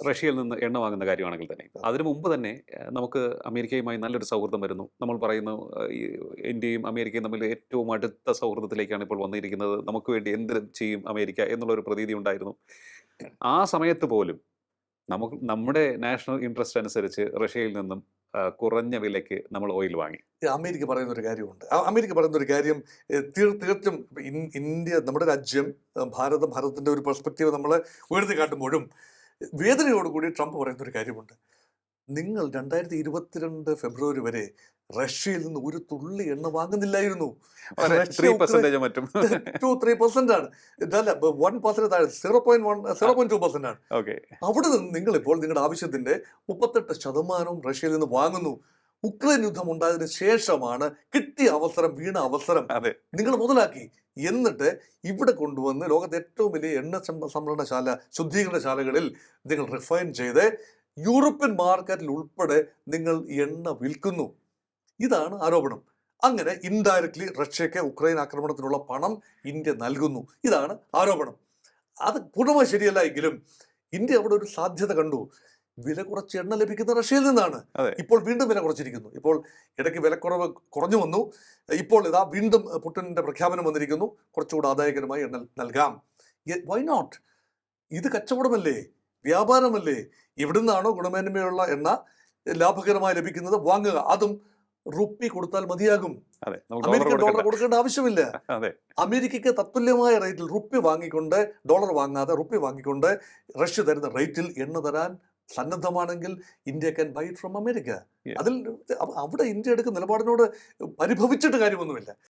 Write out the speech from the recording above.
റഷ്യയിൽ നിന്ന് എണ്ണ വാങ്ങുന്ന കാര്യമാണെങ്കിൽ തന്നെ. അതിനു മുമ്പ് തന്നെ നമുക്ക് അമേരിക്കയുമായി നല്ലൊരു സൗഹൃദം വരുന്നു. നമ്മൾ പറയുന്നു ഈ ഇന്ത്യയും അമേരിക്കയും തമ്മിൽ ഏറ്റവും അടുത്ത സൗഹൃദത്തിലേക്കാണ് ഇപ്പോൾ വന്നിരിക്കുന്നത്. നമുക്ക് വേണ്ടി എന്തിനും ചെയ്യും അമേരിക്ക എന്നുള്ളൊരു പ്രതീതി ഉണ്ടായിരുന്നു. ആ സമയത്ത് പോലും നമ്മുടെ നാഷണൽ ഇൻട്രസ്റ്റ് അനുസരിച്ച് റഷ്യയിൽ നിന്നും കുറഞ്ഞ വിലയ്ക്ക് നമ്മൾ ഓയിൽ വാങ്ങി. അമേരിക്ക പറയുന്ന ഒരു കാര്യമുണ്ട്. അമേരിക്ക പറയുന്ന ഒരു കാര്യം തീർത്തും ഇന്ത്യ നമ്മുടെ രാജ്യം, ഭാരതത്തിന്റെ ഒരു പെർസ്പെക്റ്റീവ് നമ്മൾ ഉയർത്തി കാട്ടുമ്പോഴും വേദനയോടുകൂടി ട്രംപ് പറയുന്ന ഒരു കാര്യമുണ്ട്. നിങ്ങൾ 2022 ഫെബ്രുവരി വരെ റഷ്യയിൽ നിന്ന് ഒരു തുള്ളി എണ്ണ വാങ്ങുന്നില്ലായിരുന്നു. 3% മറ്റും 3% ആണ്. ഇതല്ല 1% താഴെ 0.2% ആണ്. അവിടെ നിന്ന് നിങ്ങൾ ഇപ്പോൾ നിങ്ങളുടെ ആവശ്യത്തിന്റെ 38% റഷ്യയിൽ നിന്ന് വാങ്ങുന്നു. ഉക്രൈൻ യുദ്ധം ഉണ്ടായതിനു ശേഷമാണ് കിട്ടിയ അവസരം, വീണ അവസരം നിങ്ങൾ മുതലാക്കി. എന്നിട്ട് ഇവിടെ കൊണ്ടുവന്ന് ലോകത്തെ ഏറ്റവും വലിയ എണ്ണ സംഭരണശാല, ശുദ്ധീകരണശാലകളിൽ നിങ്ങൾ റിഫൈൻ ചെയ്ത് യൂറോപ്യൻ മാർക്കറ്റിൽ ഉൾപ്പെടെ നിങ്ങൾ എണ്ണ വിൽക്കുന്നു. ഇതാണ് ആരോപണം. അങ്ങനെ ഇൻഡയറക്ട്ലി റഷ്യക്ക് ഉക്രൈൻ ആക്രമണത്തിനുള്ള പണം ഇന്ത്യ നൽകുന്നു. ഇതാണ് ആരോപണം. അത് പൂർണ്ണമായി ശരിയല്ല എങ്കിലും ഇന്ത്യ അവിടെ ഒരു സാധ്യത കണ്ടു. വില കുറച്ച് എണ്ണ ലഭിക്കുന്ന റഷ്യയിൽ നിന്നാണ്. ഇപ്പോൾ വീണ്ടും വില കുറച്ചിരിക്കുന്നു. ഇപ്പോൾ ഇടയ്ക്ക് വിലക്കുറവ് കുറഞ്ഞു വന്നു. ഇപ്പോൾ ഇതാ വീണ്ടും പുടിന്റെ പ്രഖ്യാപനം വന്നിരിക്കുന്നു, കുറച്ചുകൂടെ ആദായകരമായി എണ്ണ നൽകാം. Why not? ഇത് കച്ചവടമല്ലേ, വ്യാപാരമല്ലേ? എവിടുന്നാണോ ഗുണമേന്മയുള്ള എണ്ണ ലാഭകരമായി ലഭിക്കുന്നത് വാങ്ങുക. അതും റുപ്പി കൊടുത്താൽ മതിയാകും. അമേരിക്ക ഡോളർ കൊടുക്കേണ്ട ആവശ്യമില്ല. അമേരിക്കയ്ക്ക് തത്തുല്യമായ റേറ്റിൽ റുപ്പി വാങ്ങിക്കൊണ്ട്, ഡോളർ വാങ്ങാതെ റുപ്പി വാങ്ങിക്കൊണ്ട് റഷ്യ തരുന്ന റേറ്റിൽ എണ്ണ തരാൻ സന്നദ്ധമാണെങ്കിൽ India can buy it from America. അതിൽ അവിടെ ഇന്ത്യ എടുക്കുന്ന നിലപാടിനോട് പരിഭവിച്ചിട്ട് കാര്യമൊന്നുമില്ല.